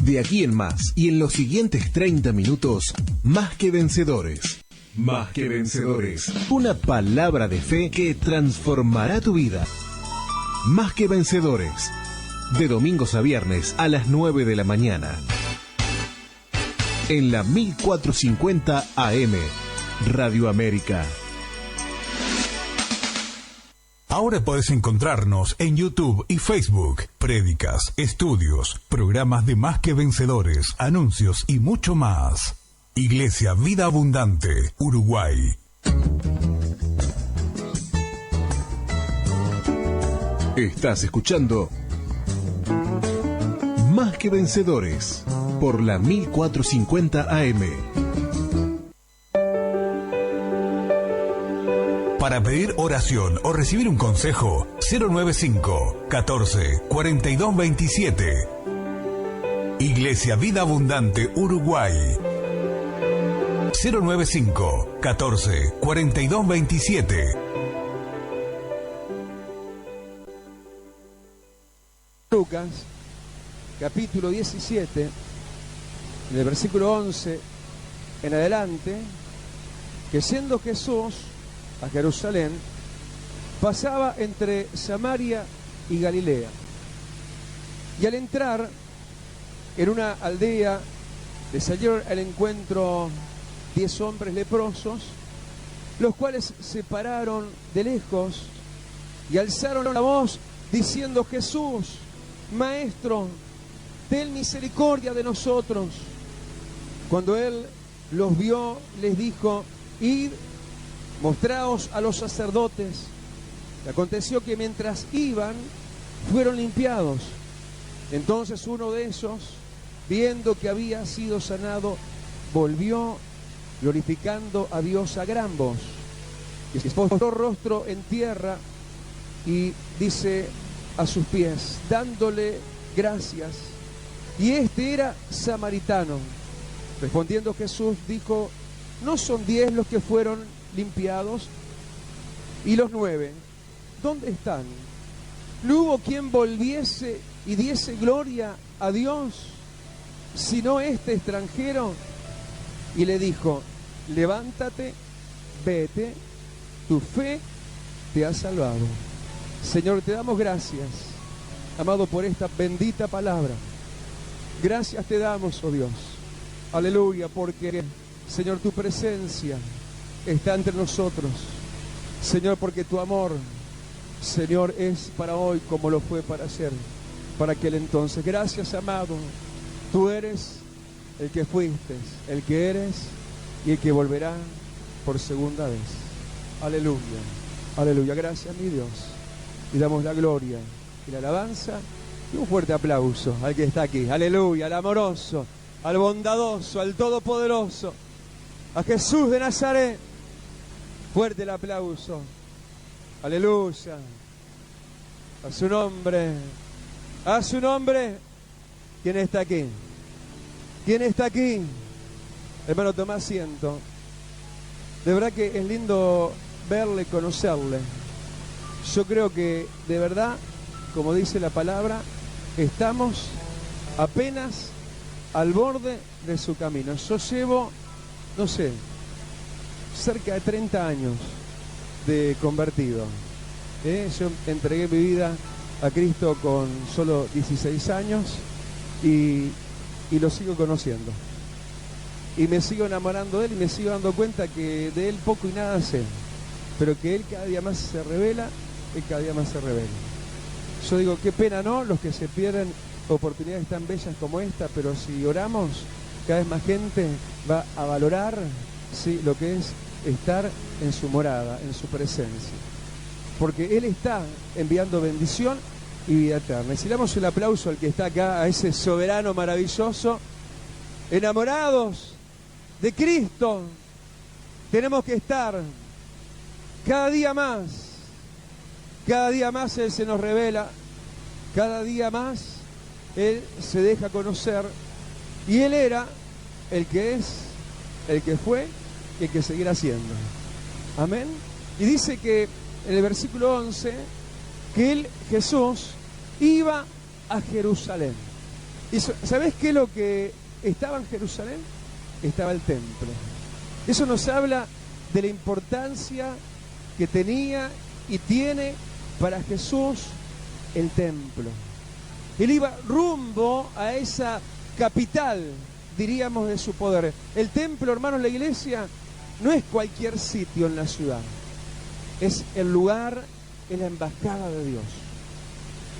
De aquí en más y en los siguientes 30 minutos, Más que Vencedores. Más que Vencedores. Una palabra de fe que transformará tu vida. Más que Vencedores. De domingos a viernes a las 9 de la mañana. En la 1450 AM, Radio América. Ahora puedes encontrarnos en YouTube y Facebook. Prédicas, estudios, programas de Más que Vencedores, anuncios y mucho más. Iglesia Vida Abundante, Uruguay. Estás escuchando Más que Vencedores por la 1450 AM. Para pedir oración o recibir un consejo, 095 14 42 27. Iglesia Vida Abundante, Uruguay. 095 14 42 27. Lucas, capítulo 17, en el versículo 11 en adelante, que siendo Jesús a Jerusalén, pasaba entre Samaria y Galilea. Y al entrar en una aldea, le salieron al encuentro 10 hombres leprosos, los cuales se pararon de lejos y alzaron la voz diciendo: Jesús, Maestro, ten misericordia de nosotros. Cuando él los vio, les dijo: Id, mostraos a los sacerdotes. Y aconteció que mientras iban, fueron limpiados. Entonces uno de esos, viendo que había sido sanado, volvió glorificando a Dios a gran voz. Y se postró rostro en tierra y dice a sus pies, dándole gracias. Y este era samaritano. Respondiendo Jesús dijo: ¿no son 10 los que fueron limpiados? ¿Y los 9? ¿Dónde están? ¿No hubo quien volviese y diese gloria a Dios, sino este extranjero? Y le dijo: levántate, vete, tu fe te ha salvado. Señor, te damos gracias, amado, por esta bendita palabra. Gracias te damos, oh Dios. Aleluya, porque, Señor, tu presencia está entre nosotros. Señor, porque tu amor, Señor, es para hoy como lo fue para ayer, para aquel entonces. Gracias, amado. Tú eres el que fuiste, el que eres y el que volverá por segunda vez. Aleluya, aleluya. Gracias, mi Dios. Y damos la gloria y la alabanza y un fuerte aplauso al que está aquí. Aleluya, al amoroso, al bondadoso, al todopoderoso, a Jesús de Nazaret. Fuerte el aplauso. Aleluya. A su nombre. A su nombre. ¿Quién está aquí? ¿Quién está aquí? Hermano, toma asiento. De verdad que es lindo verle, conocerle. Yo creo que, de verdad, como dice la palabra, estamos apenas al borde de su camino. Yo llevo, no sé, cerca de 30 años de convertido. Yo entregué mi vida a Cristo con solo 16 años y lo sigo conociendo. Y me sigo enamorando de Él y me sigo dando cuenta que de Él poco y nada sé. Pero que Él cada día más se revela, Él cada día más se revela. Yo digo, qué pena, ¿no? Los que se pierden oportunidades tan bellas como esta, pero si oramos, cada vez más gente va a valorar, sí, lo que es estar en su morada, en su presencia. Porque Él está enviando bendición y vida eterna. Y si le damos el aplauso al que está acá, a ese soberano maravilloso, enamorados de Cristo, tenemos que estar cada día más. Cada día más Él se nos revela, cada día más Él se deja conocer, y Él era el que es, el que fue y el que seguirá siendo. Amén. Y dice que en el versículo 11 que Él, Jesús, iba a Jerusalén. ¿Y sabés qué es lo que estaba en Jerusalén? Estaba el templo. Eso nos habla de la importancia que tenía y tiene para Jesús el templo. Él iba rumbo a esa capital, diríamos, de su poder. El templo, hermanos, la iglesia, no es cualquier sitio en la ciudad. Es el lugar, es la embajada de Dios.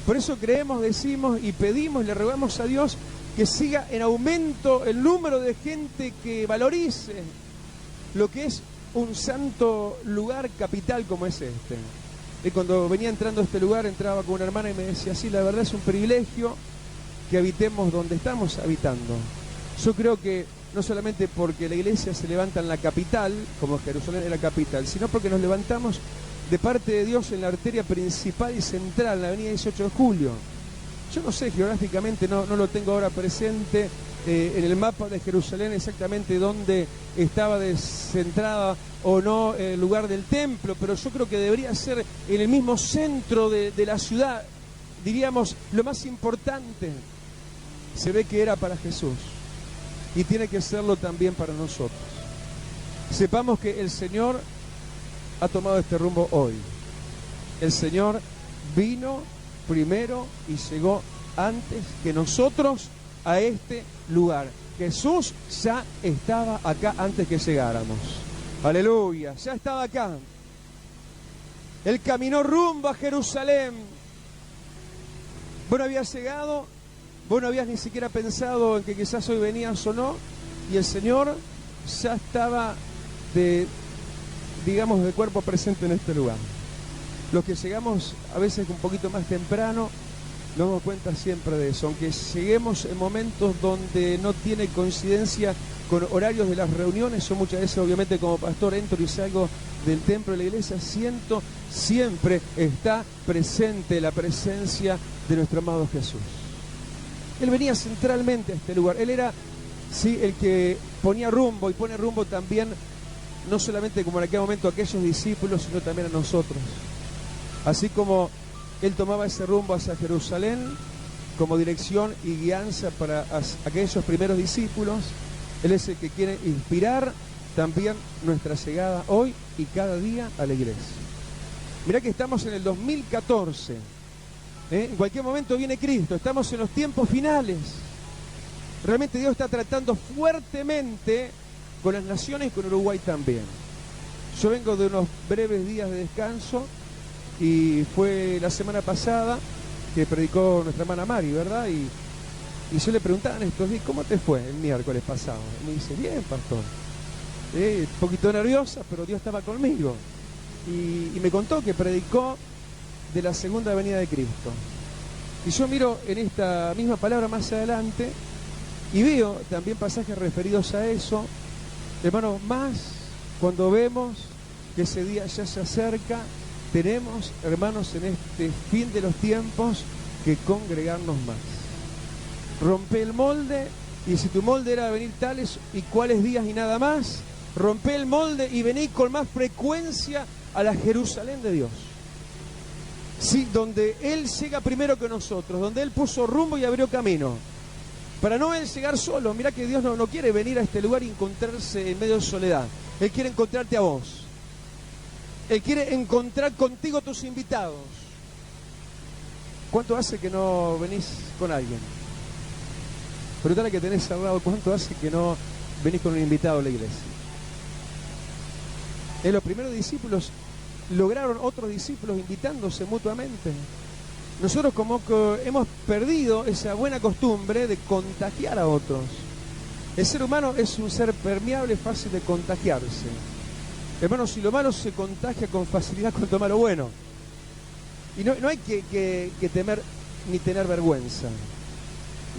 Por eso creemos, decimos y pedimos, le rogamos a Dios que siga en aumento el número de gente que valorice lo que es un santo lugar capital como es este. Y cuando venía entrando a este lugar, entraba con una hermana y me decía, sí, la verdad es un privilegio que habitemos donde estamos habitando. Yo creo que no solamente porque la iglesia se levanta en la capital, como Jerusalén es la capital, sino porque nos levantamos de parte de Dios en la arteria principal y central, en la avenida 18 de Julio. Yo no sé, geográficamente no lo tengo ahora presente en el mapa de Jerusalén exactamente dónde estaba descentrada o no el lugar del templo, pero yo creo que debería ser en el mismo centro de la ciudad, diríamos, lo más importante. Se ve que era para Jesús y tiene que serlo también para nosotros. Sepamos que el Señor ha tomado este rumbo hoy. El Señor vino primero y llegó antes que nosotros a este lugar. Jesús ya estaba acá antes que llegáramos. Aleluya, ya estaba acá. Él caminó rumbo a Jerusalén. Vos no habías llegado, vos no habías ni siquiera pensado en que quizás hoy venías o no, y el Señor ya estaba de cuerpo presente en este lugar. Los que llegamos a veces un poquito más temprano, nos damos cuenta siempre de eso, aunque lleguemos en momentos donde no tiene coincidencia con horarios de las reuniones. Yo muchas veces, obviamente, como pastor entro y salgo del templo de la iglesia, siento siempre está presente la presencia de nuestro amado Jesús. Él venía centralmente a este lugar. Él era, sí, el que ponía rumbo y pone rumbo también, no solamente como en aquel momento a aquellos discípulos, sino también a nosotros. Así como Él tomaba ese rumbo hacia Jerusalén como dirección y guianza para aquellos primeros discípulos, Él es el que quiere inspirar también nuestra llegada hoy y cada día a la iglesia. Mirá que estamos en el 2014, en cualquier momento viene Cristo, estamos en los tiempos finales. Realmente Dios está tratando fuertemente con las naciones y con Uruguay también. Yo vengo de unos breves días de descanso y fue la semana pasada que predicó nuestra hermana Mari, ¿verdad? Y yo le preguntaba en estos días, ¿cómo te fue el miércoles pasado? Y me dice, bien, pastor. Un poquito nerviosa, pero Dios estaba conmigo. Y me contó que predicó de la segunda venida de Cristo. Y yo miro en esta misma palabra más adelante y veo también pasajes referidos a eso. Hermanos, más cuando vemos que ese día ya se acerca, tenemos, hermanos, en este fin de los tiempos que congregarnos más. Rompe el molde, y si tu molde era venir tales y cuáles días y nada más, rompe el molde y vení con más frecuencia a la Jerusalén de Dios. Sí, donde Él llega primero que nosotros, donde Él puso rumbo y abrió camino. Para no Él llegar solo. Mirá que Dios no quiere venir a este lugar y encontrarse en medio de soledad. Él quiere encontrarte a vos. Él quiere encontrar contigo tus invitados. ¿Cuánto hace que no venís con alguien? Preguntale que tenés al lado, ¿cuánto hace que no venís con un invitado a la iglesia? Los primeros discípulos lograron otros discípulos invitándose mutuamente. Nosotros como que hemos perdido esa buena costumbre de contagiar a otros. El ser humano es un ser permeable, fácil de contagiarse. Hermanos, si lo malo se contagia con facilidad, cuanto más lo bueno. Y no hay que temer ni tener vergüenza.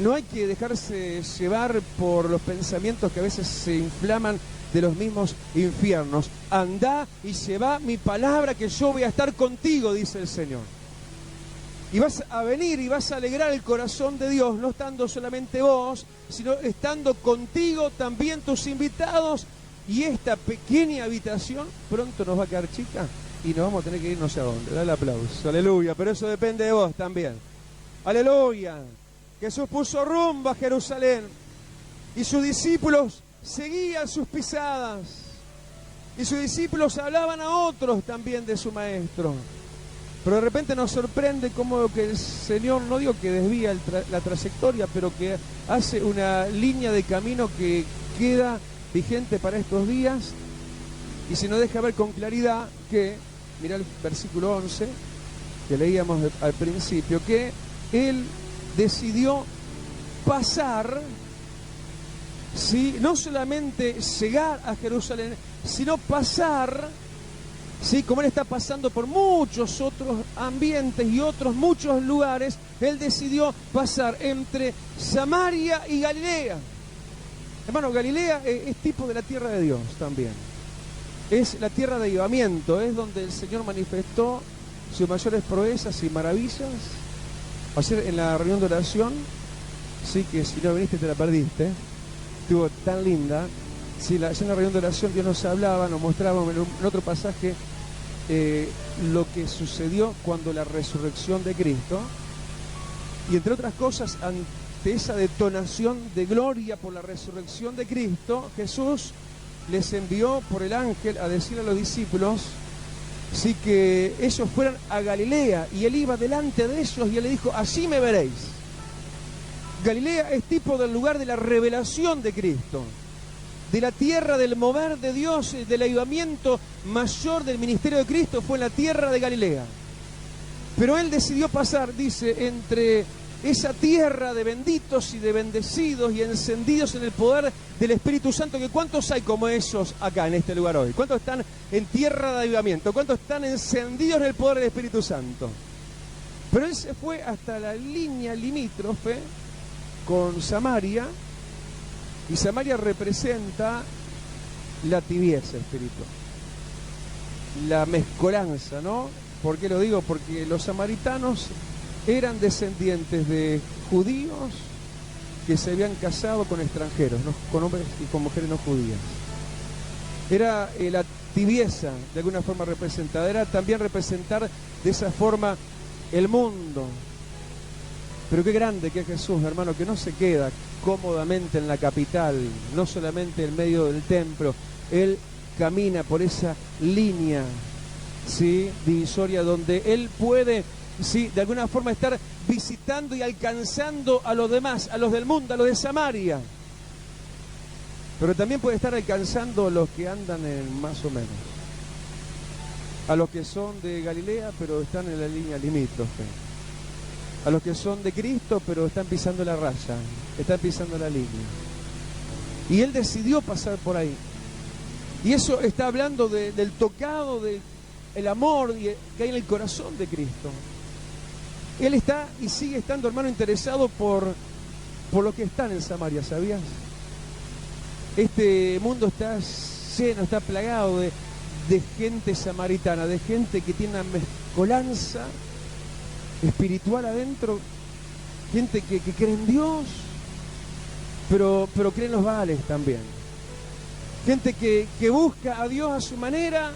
No hay que dejarse llevar por los pensamientos que a veces se inflaman de los mismos infiernos. Andá y llevá mi palabra, que yo voy a estar contigo, dice el Señor. Y vas a venir y vas a alegrar el corazón de Dios, no estando solamente vos, sino estando contigo también tus invitados. Y esta pequeña habitación pronto nos va a quedar chica y nos vamos a tener que ir no sé a dónde. Dale aplauso, aleluya, pero eso depende de vos también. Aleluya. Jesús puso rumbo a Jerusalén y sus discípulos seguían sus pisadas. Y sus discípulos hablaban a otros también de su maestro. Pero de repente nos sorprende cómo que el Señor, no digo que desvía la trayectoria, pero que hace una línea de camino que queda vigente para estos días. Y se nos deja ver con claridad que, mira el versículo 11, que leíamos al principio, que Él decidió pasar, ¿sí?, no solamente llegar a Jerusalén, sino pasar, ¿sí?, como Él está pasando por muchos otros ambientes y otros muchos lugares. Él decidió pasar entre Samaria y Galilea. Hermano, Galilea es tipo de la tierra de Dios también. Es la tierra de avivamiento, es donde el Señor manifestó sus mayores proezas y maravillas. Ayer en la reunión de oración, sí, que si no viniste te la perdiste, estuvo tan linda. Sí, en la reunión de oración Dios nos hablaba, nos mostraba en otro pasaje lo que sucedió cuando la resurrección de Cristo. Y entre otras cosas, ante esa detonación de gloria por la resurrección de Cristo, Jesús les envió por el ángel a decirle a los discípulos, sí, que ellos fueran a Galilea, y Él iba delante de ellos y Él le dijo, allí me veréis. Galilea es tipo del lugar de la revelación de Cristo, de la tierra del mover de Dios, del avivamiento mayor del ministerio de Cristo fue en la tierra de Galilea. Pero Él decidió pasar, dice, entre esa tierra de benditos y de bendecidos y encendidos en el poder del Espíritu Santo, que ¿cuántos hay como esos acá en este lugar hoy? ¿Cuántos están en tierra de avivamiento? ¿Cuántos están encendidos en el poder del Espíritu Santo? Pero Él se fue hasta la línea limítrofe con Samaria, y Samaria representa la tibieza espiritual, la mezcolanza, ¿no? ¿Por qué lo digo? Porque los samaritanos eran descendientes de judíos que se habían casado con extranjeros, ¿no?, con hombres y con mujeres no judías. Era la tibieza, de alguna forma representada. Era también representar de esa forma el mundo. Pero qué grande que es Jesús, hermano, que no se queda cómodamente en la capital, no solamente en medio del templo. Él camina por esa línea, ¿sí?, divisoria, donde Él puede, sí, de alguna forma estar visitando y alcanzando a los demás, a los del mundo, a los de Samaria. Pero también puede estar alcanzando a los que andan en más o menos, a los que son de Galilea pero están en la línea limítrofe, a los que son de Cristo pero están pisando la raya, están pisando la línea. Y Él decidió pasar por ahí. Y eso está hablando del tocado, del amor que hay en el corazón de Cristo. Él está y sigue estando, hermano, interesado por los que están en Samaria, ¿sabías? Este mundo está lleno, está plagado de gente samaritana, de gente que tiene una mezcolanza espiritual adentro, gente que cree en Dios, pero cree en los Baales también. Gente que busca a Dios a su manera,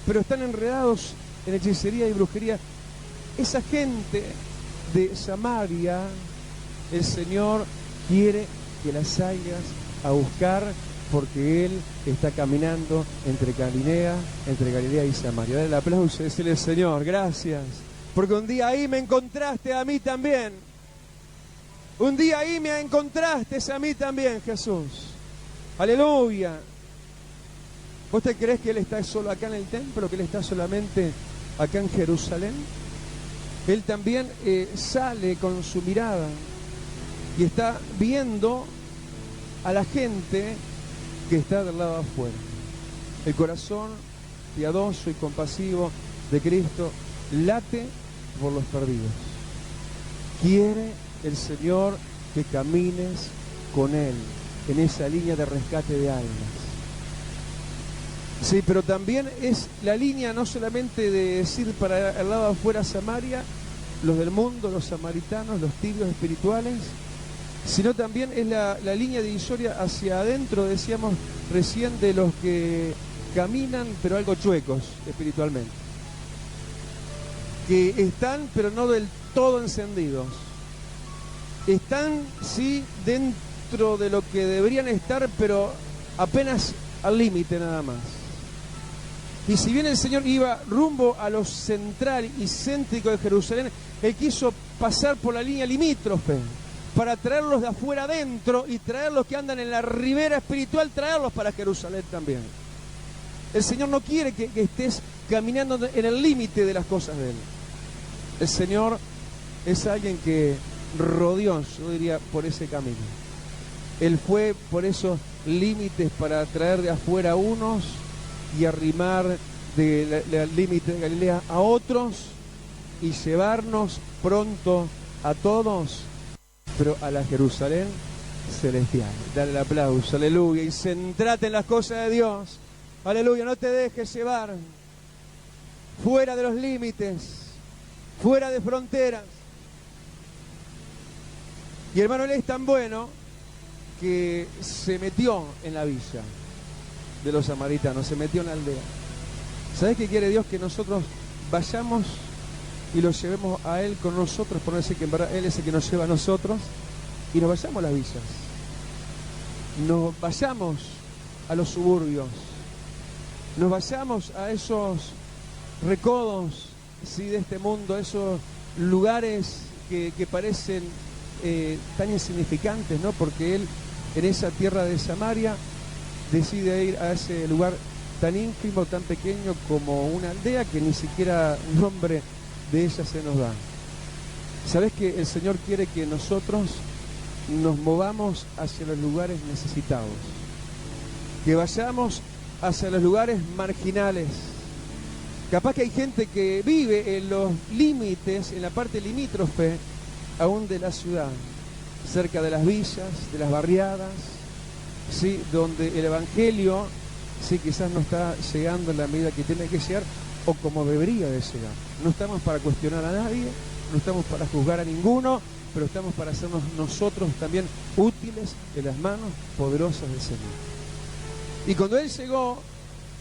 pero están enredados en hechicería y brujería. Esa gente de Samaria, el Señor quiere que la salgas a buscar, porque Él está caminando entre Galilea y Samaria. Dale el aplauso y decirle, Señor, gracias, porque un día ahí me encontraste a mí también. Un día ahí me encontraste a mí también, Jesús. Aleluya. ¿Vos te creés que Él está solo acá en el templo, que Él está solamente acá en Jerusalén? Él también sale con su mirada y está viendo a la gente que está del lado afuera. El corazón piadoso y compasivo de Cristo late por los perdidos. Quiere el Señor que camines con Él en esa línea de rescate de almas. Sí, pero también es la línea no solamente de decir para el lado afuera Samaria, los del mundo, los samaritanos, los tibios espirituales, sino también es la línea divisoria hacia adentro, decíamos recién, de los que caminan pero algo chuecos espiritualmente, que están pero no del todo encendidos, están, sí, dentro de lo que deberían estar, pero apenas al límite nada más. Y si bien el Señor iba rumbo a lo central y céntrico de Jerusalén, Él quiso pasar por la línea limítrofe para traerlos de afuera adentro y traer los que andan en la ribera espiritual, traerlos para Jerusalén también. El Señor no quiere que estés caminando en el límite de las cosas de Él. El Señor es alguien que rodeó, yo diría, por ese camino. Él fue por esos límites para traer de afuera a unos y arrimar del límite de Galilea a otros y llevarnos pronto a todos, pero a la Jerusalén celestial. Dale el aplauso, aleluya, y centrate en las cosas de Dios, aleluya, no te dejes llevar fuera de los límites, fuera de fronteras. Y hermano, Él es tan bueno que se metió en la villa de los samaritanos, se metió en la aldea. ¿Sabés qué quiere Dios? Que nosotros vayamos y lo llevemos a Él con nosotros, por no decir que en verdad Él es el que nos lleva a nosotros, y nos vayamos a las villas, nos vayamos a los suburbios, nos vayamos a esos recodos, sí, de este mundo, a esos lugares que parecen tan insignificantes, ¿no? Porque Él en esa tierra de Samaria decide ir a ese lugar tan ínfimo, tan pequeño como una aldea que ni siquiera nombre de ella se nos da. ¿Sabés que el Señor quiere que nosotros nos movamos hacia los lugares necesitados? Que vayamos hacia los lugares marginales. Capaz que hay gente que vive en los límites, en la parte limítrofe aún de la ciudad, cerca de las villas, de las barriadas, ¿sí? Donde el Evangelio, sí, quizás no está llegando en la medida que tiene que llegar o como debería de llegar. No estamos para cuestionar a nadie, no estamos para juzgar a ninguno, pero estamos para hacernos nosotros también útiles en las manos poderosas del Señor. Y cuando Él llegó,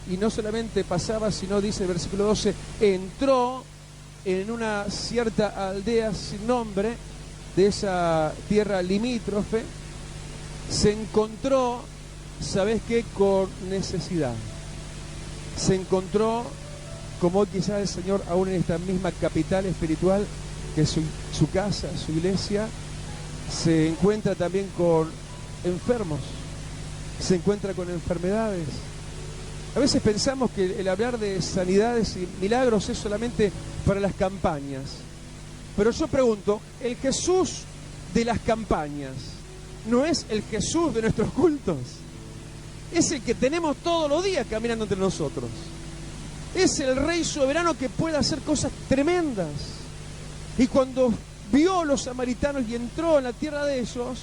y no solamente pasaba, sino, dice el versículo 12, entró en una cierta aldea sin nombre de esa tierra limítrofe, se encontró, ¿sabés qué? Con necesidad. Se encontró, como hoy quizás el Señor, aún en esta misma capital espiritual, que es su casa, su iglesia, se encuentra también con enfermos, se encuentra con enfermedades. A veces pensamos que el hablar de sanidades y milagros es solamente para las campañas. Pero yo pregunto, ¿el Jesús de las campañas no es el Jesús de nuestros cultos? Es el que tenemos todos los días caminando entre nosotros. Es el Rey soberano que puede hacer cosas tremendas. Y cuando vio a los samaritanos y entró en la tierra de ellos,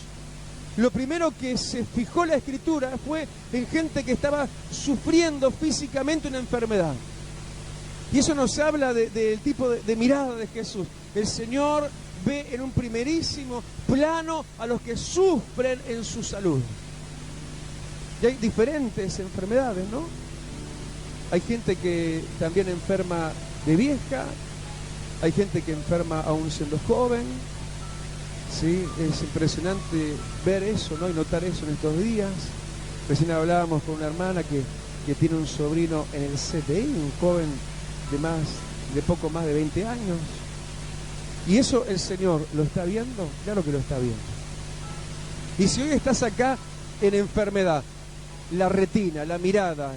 lo primero que se fijó la Escritura fue en gente que estaba sufriendo físicamente una enfermedad. Y eso nos habla del tipo de mirada de Jesús. El Señor ve en un primerísimo plano a los que sufren en su salud. Y hay diferentes enfermedades, ¿no? Hay gente que también enferma de vieja, hay gente que enferma aún siendo joven. Sí, es impresionante ver eso, ¿no? Y notar eso en estos días. Recién hablábamos con una hermana que tiene un sobrino en el CTI, un joven de poco más de 20 años. Y eso el Señor lo está viendo, claro que lo está viendo. Y si hoy estás acá en enfermedad, la retina, la mirada,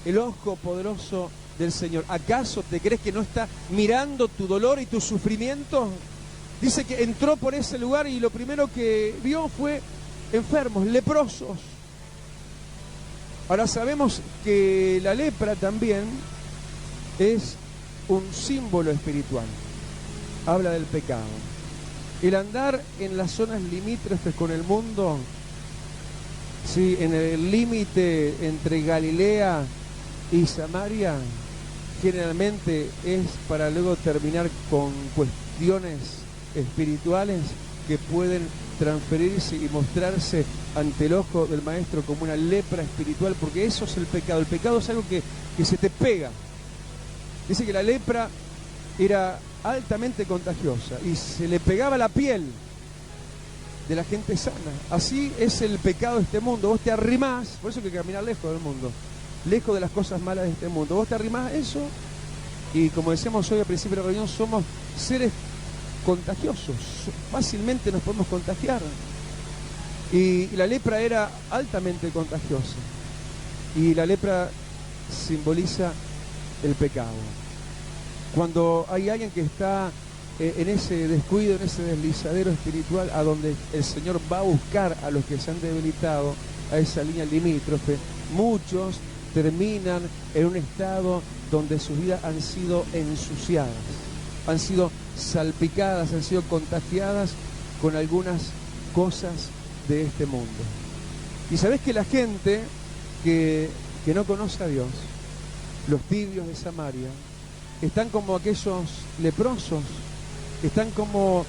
el ojo poderoso del Señor, ¿acaso te crees que no está mirando tu dolor y tu sufrimiento? Dice que entró por ese lugar y lo primero que vio fue enfermos, leprosos. Ahora sabemos que la lepra también es un símbolo espiritual. Habla del pecado. El andar en las zonas limítrofes con el mundo, sí, en el límite entre Galilea y Samaria, generalmente es para luego terminar con cuestiones espirituales que pueden transferirse y mostrarse ante el ojo del maestro como una lepra espiritual, porque eso es el pecado. El pecado es algo que se te pega. Dice que la lepra era altamente contagiosa y se le pegaba la piel. de la gente sana. Así es el pecado de este mundo. Vos te arrimás, por eso hay que caminar lejos del mundo, lejos de las cosas malas de este mundo. Vos te arrimás a eso y, como decíamos hoy al principio de la reunión, somos seres contagiosos. Fácilmente nos podemos contagiar. Y la lepra era altamente contagiosa. Y la lepra simboliza el pecado. Cuando hay alguien que está en ese descuido, en ese deslizadero espiritual, a donde el Señor va a buscar a los que se han debilitado, a esa línea limítrofe, muchos terminan en un estado donde sus vidas han sido ensuciadas, han sido salpicadas, han sido contagiadas con algunas cosas de este mundo. Y sabés que la gente que no conoce a Dios, los tibios de Samaria, están como aquellos leprosos, están como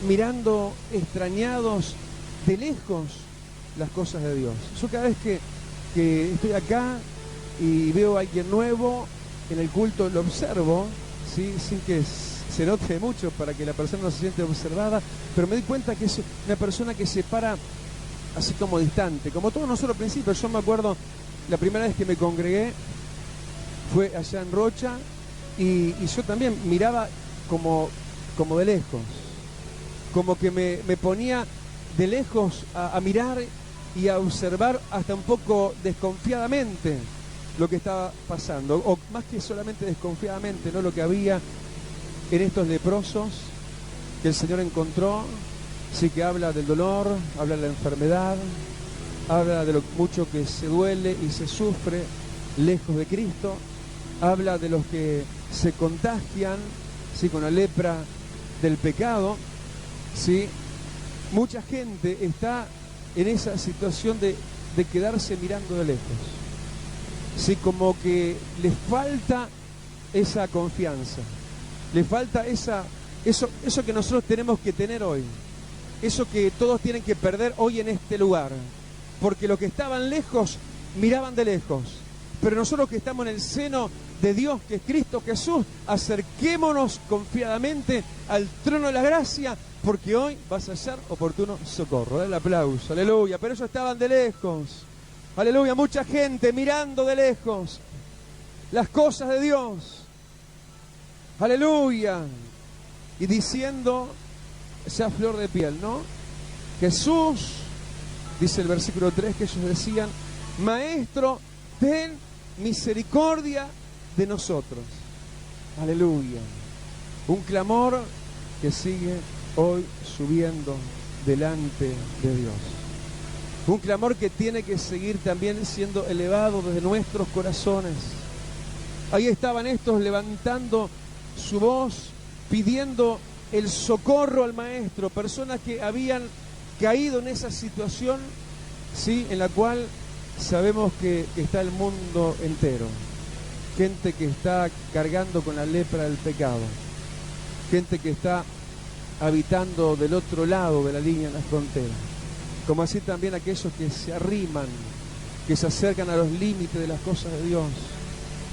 mirando extrañados de lejos las cosas de Dios. Yo cada vez que estoy acá y veo a alguien nuevo en el culto, lo observo, ¿sí? Sin que se note mucho para que la persona no se siente observada, pero me doy cuenta que es una persona que se para así como distante, como todos nosotros al principio. Yo me acuerdo, la primera vez que me congregué fue allá en Rocha, y yo también miraba como de lejos, como que me ponía de lejos a mirar y a observar hasta un poco desconfiadamente lo que estaba pasando, o más que solamente desconfiadamente, ¿no? Lo que había en estos leprosos que el Señor encontró. Sí, que habla del dolor, habla de la enfermedad, habla de lo mucho que se duele y se sufre lejos de Cristo, habla de los que se contagian, ¿sí? Con la lepra del pecado, ¿sí? Mucha gente está en esa situación de quedarse mirando de lejos, ¿sí? Como que les falta esa confianza, les falta eso que nosotros tenemos que tener hoy. Eso que todos tienen que perder hoy en este lugar. Porque los que estaban lejos miraban de lejos. Pero nosotros que estamos en el seno de Dios, que es Cristo Jesús, acerquémonos confiadamente al trono de la gracia, porque hoy vas a hallar oportuno socorro. Dale el aplauso, aleluya. Pero ellos estaban de lejos. Aleluya, mucha gente mirando de lejos las cosas de Dios. Aleluya. Y diciendo, esa flor de piel, ¿no? Jesús, dice el versículo 3, que ellos decían: Maestro, ten misericordia de nosotros. Aleluya. Un clamor que sigue hoy subiendo delante de Dios. Un clamor que tiene que seguir también siendo elevado desde nuestros corazones. Ahí estaban estos levantando su voz, pidiendo el socorro al Maestro, personas que habían caído en esa situación, ¿sí? En la cual sabemos que está el mundo entero. Gente que está cargando con la lepra del pecado, gente que está habitando del otro lado de la línea de la frontera, como así también aquellos que se arriman, que se acercan a los límites de las cosas de Dios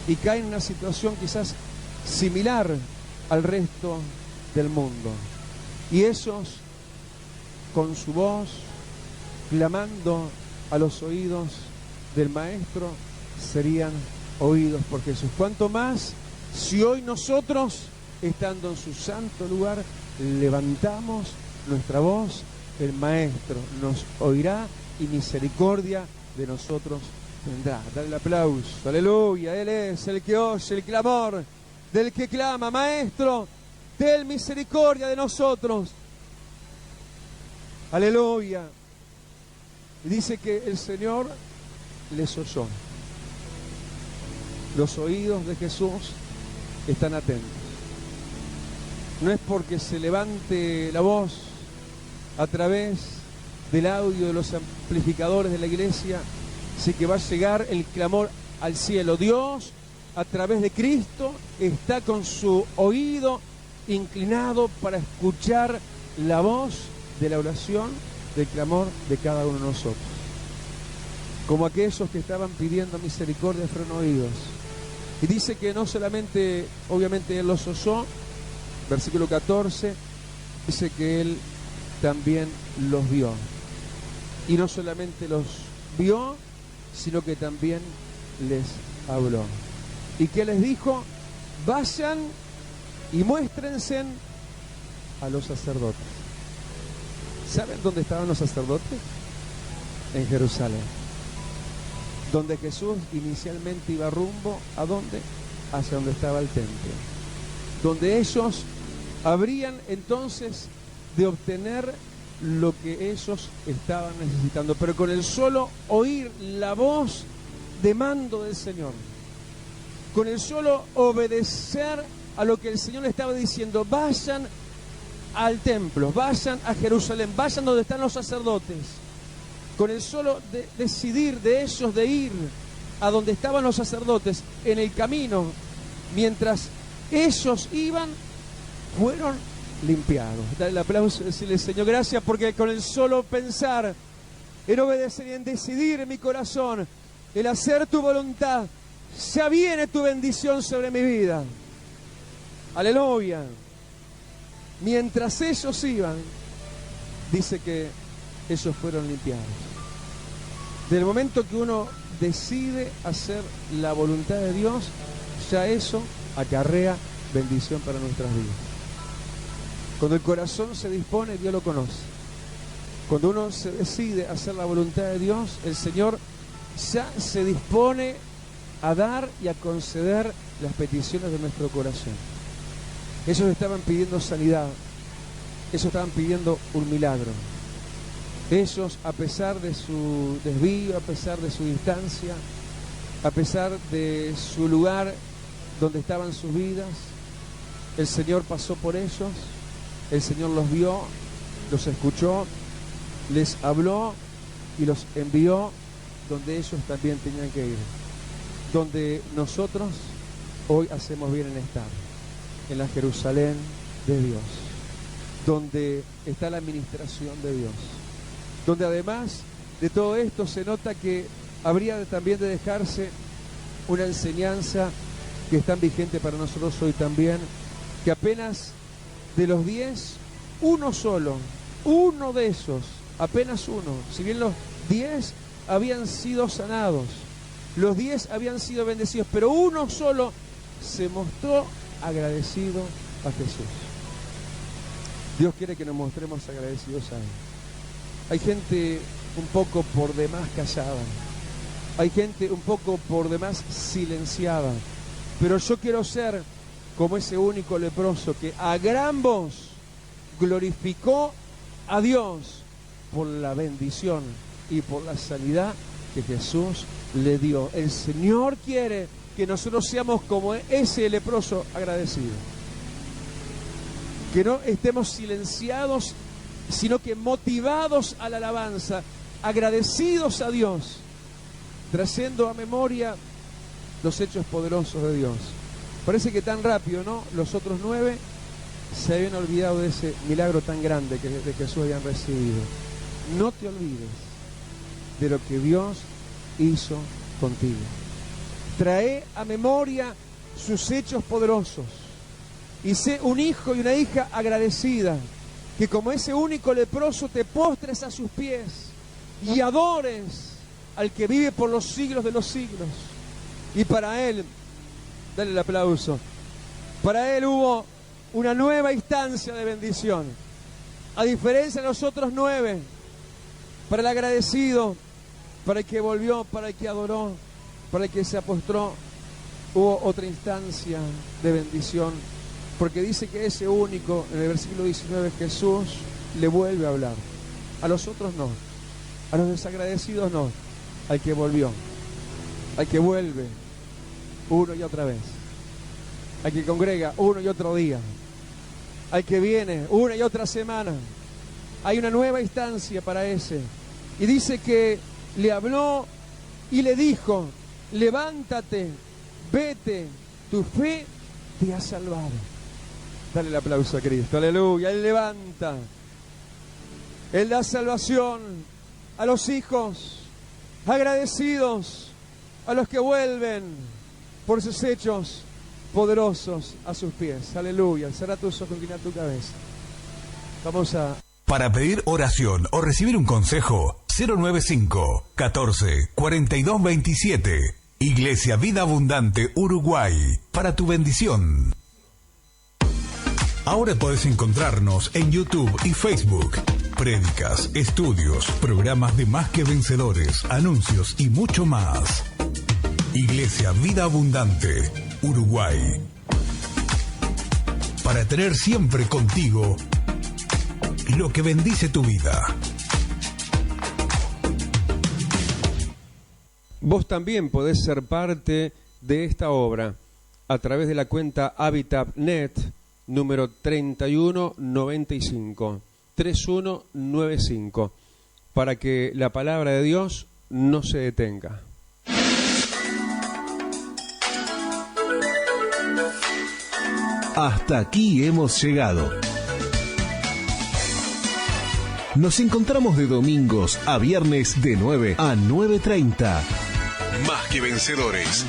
y caen en una situación quizás similar al resto del mundo. Y esos, con su voz, clamando a los oídos del Maestro, serían oídos por Jesús. Cuanto más si hoy nosotros, estando en su santo lugar, levantamos nuestra voz, el Maestro nos oirá y misericordia de nosotros tendrá. Dale el aplauso, aleluya. Él es el que oye el clamor del que clama: Maestro, ten misericordia de nosotros. Aleluya. Y dice que el Señor les oyó. Los oídos de Jesús están atentos. No es porque se levante la voz a través del audio de los amplificadores de la iglesia, sí que va a llegar el clamor al cielo. Dios, a través de Cristo, está con su oído inclinado para escuchar la voz de la oración, del clamor de cada uno de nosotros. Como aquellos que estaban pidiendo misericordia fueron oídos. Y dice que no solamente, obviamente, Él los oyó, versículo 14, dice que Él también los vio. Y no solamente los vio, sino que también les habló. ¿Y qué les dijo? Vayan y muéstrense a los sacerdotes. ¿Saben dónde estaban los sacerdotes? En Jerusalén. Donde Jesús inicialmente iba rumbo, ¿a dónde? Hacia donde estaba el templo. Donde ellos habrían entonces de obtener lo que ellos estaban necesitando, pero con el solo oír la voz de mando del Señor, con el solo obedecer a lo que el Señor le estaba diciendo, vayan al templo, vayan a Jerusalén, vayan donde están los sacerdotes, con el solo decidir de ellos de ir a donde estaban los sacerdotes en el camino, mientras ellos iban, fueron limpiados. Dale el aplauso y decirle: Señor, gracias, porque con el solo pensar en obedecer y en decidir en mi corazón el hacer tu voluntad, ya viene tu bendición sobre mi vida. Aleluya. Mientras ellos iban, dice que ellos fueron limpiados. Del momento que uno decide hacer la voluntad de Dios, ya eso acarrea bendición para nuestras vidas. Cuando el corazón se dispone, Dios lo conoce. Cuando uno se decide hacer la voluntad de Dios, el Señor ya se dispone a dar y a conceder las peticiones de nuestro corazón. Ellos estaban pidiendo sanidad, ellos estaban pidiendo un milagro. Ellos, a pesar de su desvío, a pesar de su distancia, a pesar de su lugar donde estaban sus vidas, el Señor pasó por ellos, el Señor los vio, los escuchó, les habló y los envió donde ellos también tenían que ir. Donde nosotros hoy hacemos bien en estar, en la Jerusalén de Dios, donde está la administración de Dios, donde además de todo esto se nota que habría también de dejarse una enseñanza que es tan vigente para nosotros hoy también, que apenas de los 10, uno solo, uno de esos, apenas uno, si bien los 10 habían sido sanados, los 10 habían sido bendecidos, pero uno solo se mostró agradecido a Jesús. Dios quiere que nos mostremos agradecidos a Él. Hay gente un poco por demás callada, hay gente un poco por demás silenciada, pero yo quiero ser como ese único leproso que a gran voz glorificó a Dios por la bendición y por la sanidad que Jesús le dio. El Señor quiere que nosotros seamos como ese leproso agradecido. Que no estemos silenciados, sino que motivados a la alabanza, agradecidos a Dios, trayendo a memoria los hechos poderosos de Dios. Parece que tan rápido, ¿no? Los otros 9 se habían olvidado de ese milagro tan grande que de Jesús habían recibido. No te olvides de lo que Dios hizo contigo. Trae a memoria sus hechos poderosos y sé un hijo y una hija agradecida, que como ese único leproso te postres a sus pies y adores al que vive por los siglos de los siglos. Y para Él, dale el aplauso, para Él hubo una nueva instancia de bendición. A diferencia de los otros 9, para el agradecido, para el que volvió, para el que adoró, para el que se apostró, hubo otra instancia de bendición. Porque dice que ese único, en el versículo 19, Jesús le vuelve a hablar. A los otros no, a los desagradecidos no, al que volvió, al que vuelve uno y otra vez, al que congrega uno y otro día, al que viene una y otra semana. Hay una nueva instancia para ese. Y dice que le habló y le dijo: levántate, vete, tu fe te ha salvado. Dale el aplauso a Cristo, aleluya. Él levanta, Él da salvación a los hijos agradecidos, a los que vuelven por sus hechos poderosos a sus pies. Aleluya. Cerra tus ojos, inclina tu cabeza. Vamos a Para pedir oración o recibir un consejo, 095 14 42 27. Iglesia Vida Abundante Uruguay, para tu bendición. Ahora podés encontrarnos en YouTube y Facebook. Prédicas, estudios, programas de Más que Vencedores, anuncios y mucho más. Iglesia Vida Abundante Uruguay. Para tener siempre contigo lo que bendice tu vida. Vos también podés ser parte de esta obra a través de la cuenta HabitatNet número 3195, 3195, para que la palabra de Dios no se detenga. Hasta aquí hemos llegado. Nos encontramos de domingos a viernes de 9 a 9:30. Más que Vencedores.